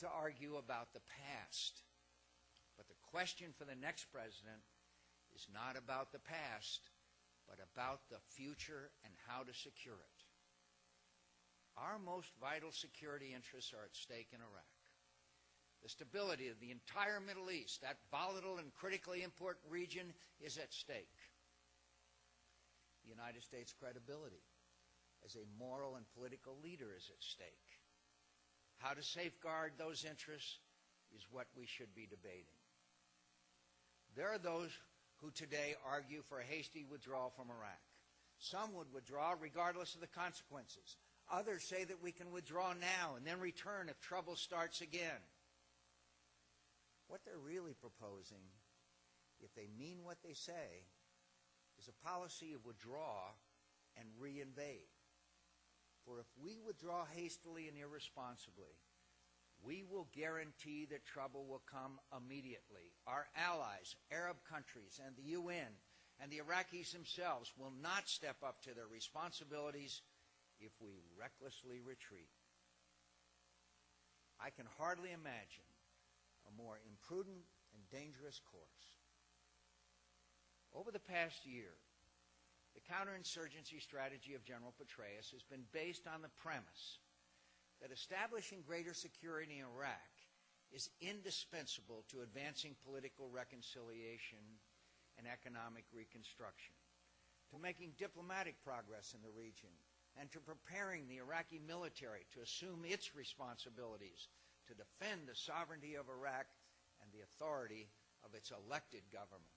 to argue about the past. But the question for the next president is not about the past, but about the future and how to secure it. Our most vital security interests are at stake in Iraq. The stability of the entire Middle East, that volatile and critically important region, is at stake. The United States' credibility as a moral and political leader is at stake. How to safeguard those interests is what we should be debating. There are those who today argue for a hasty withdrawal from Iraq. Some would withdraw regardless of the consequences. Others say that we can withdraw now and then return if trouble starts again. What they're really proposing, if they mean what they say, is a policy of withdraw and reinvade. For if we withdraw hastily and irresponsibly, we will guarantee that trouble will come immediately. Our allies, Arab countries, and the UN, and the Iraqis themselves will not step up to their responsibilities if we recklessly retreat. I can hardly imagine a more imprudent and dangerous course. Over the past year, the counterinsurgency strategy of General Petraeus has been based on the premise that establishing greater security in Iraq is indispensable to advancing political reconciliation and economic reconstruction, to making diplomatic progress in the region, and to preparing the Iraqi military to assume its responsibilities to defend the sovereignty of Iraq and the authority of its elected government.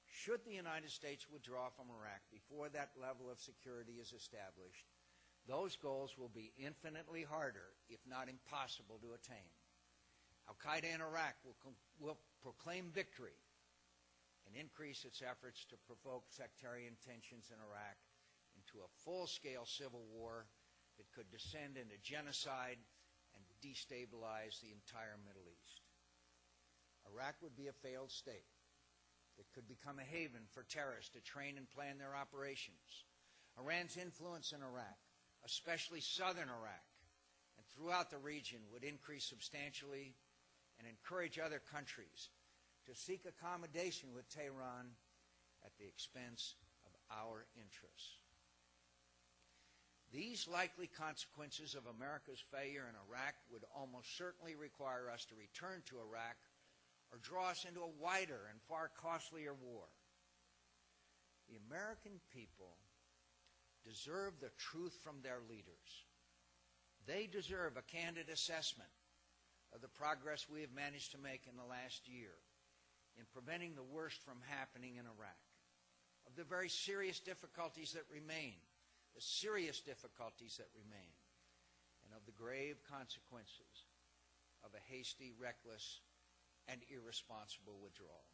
Should the United States withdraw from Iraq before that level of security is established, those goals will be infinitely harder, if not impossible, to attain. Al-Qaeda in Iraq will proclaim victory and increase its efforts to provoke sectarian tensions in Iraq into a full-scale civil war that could descend into genocide and destabilize the entire Middle East. Iraq would be a failed state that could become a haven for terrorists to train and plan their operations. Iran's influence in Iraq, especially southern Iraq, and throughout the region would increase substantially and encourage other countries to seek accommodation with Tehran at the expense of our interests. These likely consequences of America's failure in Iraq would almost certainly require us to return to Iraq or draw us into a wider and far costlier war. The American people deserve the truth from their leaders. They deserve a candid assessment of the progress we have managed to make in the last year in preventing the worst from happening in Iraq, of the very serious difficulties that remain, and of the grave consequences of a hasty, reckless, and irresponsible withdrawal.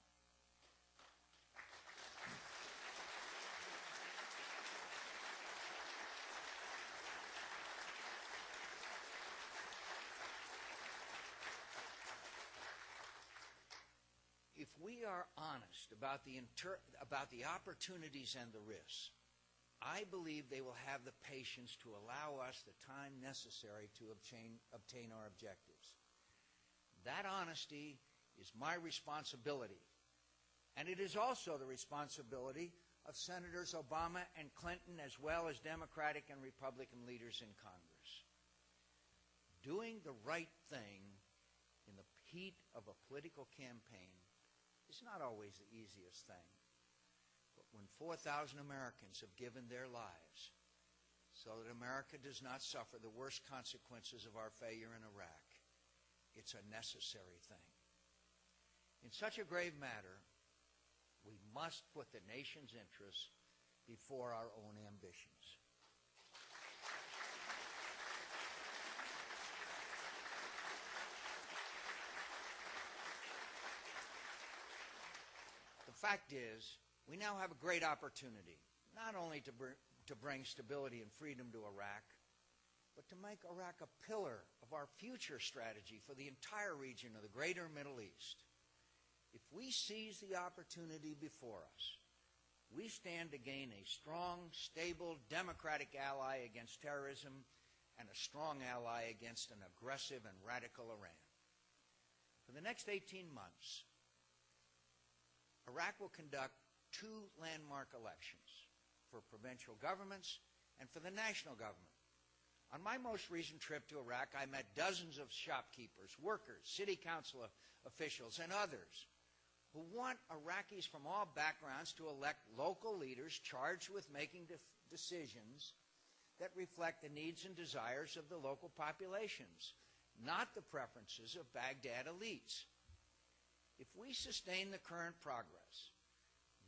If we are honest about the opportunities and the risks, I believe they will have the patience to allow us the time necessary to obtain our objectives. That honesty is my responsibility, and it is also the responsibility of Senators Obama and Clinton, as well as Democratic and Republican leaders in Congress. Doing the right thing in the heat of a political campaign is not always the easiest thing. But when 4,000 Americans have given their lives so that America does not suffer the worst consequences of our failure in Iraq, it's a necessary thing. In such a grave matter, we must put the nation's interests before our own ambitions. The fact is, we now have a great opportunity, not only to bring stability and freedom to Iraq, but to make Iraq a pillar of our future strategy for the entire region of the greater Middle East. If we seize the opportunity before us, we stand to gain a strong, stable, democratic ally against terrorism and a strong ally against an aggressive and radical Iran. For the next 18 months, Iraq will conduct 2 landmark elections for provincial governments and for the national government. On my most recent trip to Iraq, I met dozens of shopkeepers, workers, city council officials, and others who want Iraqis from all backgrounds to elect local leaders charged with making decisions that reflect the needs and desires of the local populations, not the preferences of Baghdad elites. If we sustain the current progress,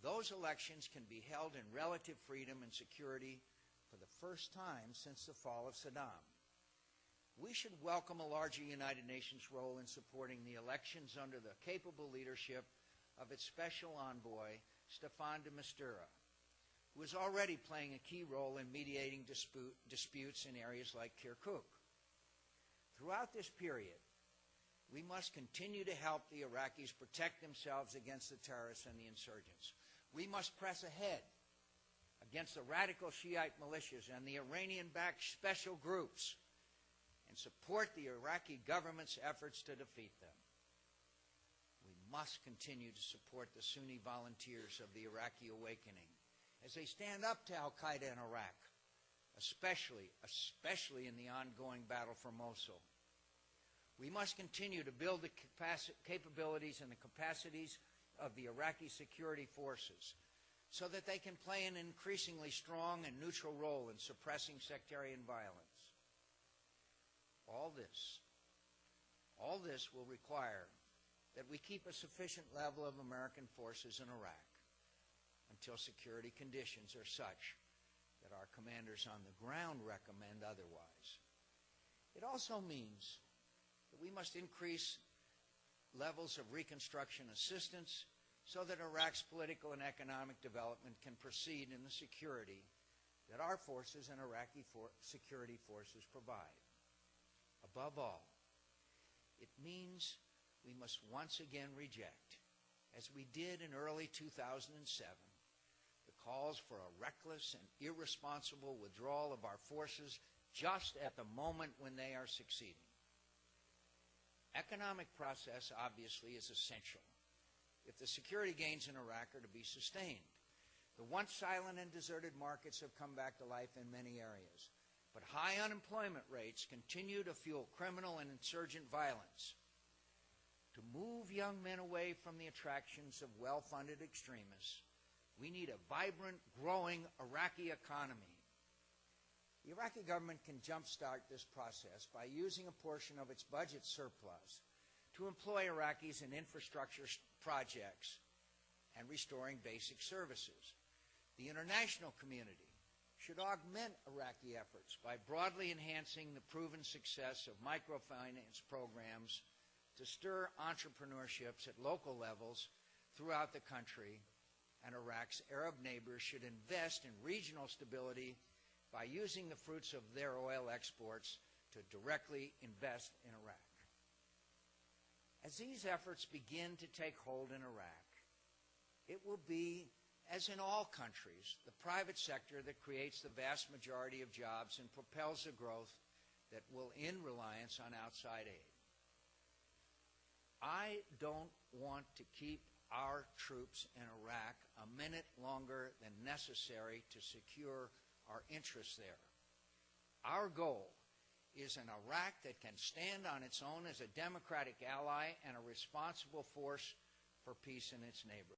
those elections can be held in relative freedom and security for the first time since the fall of Saddam. We should welcome a larger United Nations role in supporting the elections under the capable leadership of its special envoy, Staffan de Mistura, who is already playing a key role in mediating disputes in areas like Kirkuk. Throughout this period, we must continue to help the Iraqis protect themselves against the terrorists and the insurgents. We must press ahead against the radical Shiite militias and the Iranian-backed special groups and support the Iraqi government's efforts to defeat them. We must continue to support the Sunni volunteers of the Iraqi awakening as they stand up to al-Qaeda in Iraq, especially in the ongoing battle for Mosul. We must continue to build the capabilities and the capacities of the Iraqi security forces so that they can play an increasingly strong and neutral role in suppressing sectarian violence. All this will require that we keep a sufficient level of American forces in Iraq until security conditions are such that our commanders on the ground recommend otherwise. It also means that we must increase levels of reconstruction assistance so that Iraq's political and economic development can proceed in the security that our forces and Iraqi security forces provide. Above all, it means we must once again reject, as we did in early 2007, the calls for a reckless and irresponsible withdrawal of our forces just at the moment when they are succeeding. Economic process, obviously, is essential if the security gains in Iraq are to be sustained. The once silent and deserted markets have come back to life in many areas, but high unemployment rates continue to fuel criminal and insurgent violence. To move young men away from the attractions of well-funded extremists, we need a vibrant, growing Iraqi economy. The Iraqi government can jumpstart this process by using a portion of its budget surplus to employ Iraqis in infrastructure projects and restoring basic services. The international community should augment Iraqi efforts by broadly enhancing the proven success of microfinance programs to stir entrepreneurships at local levels throughout the country, and Iraq's Arab neighbors should invest in regional stability by using the fruits of their oil exports to directly invest in Iraq. As these efforts begin to take hold in Iraq, it will be, as in all countries, the private sector that creates the vast majority of jobs and propels the growth that will end reliance on outside aid. I don't want to keep our troops in Iraq a minute longer than necessary to secure our interests there. Our goal is an Iraq that can stand on its own as a democratic ally and a responsible force for peace in its neighborhood.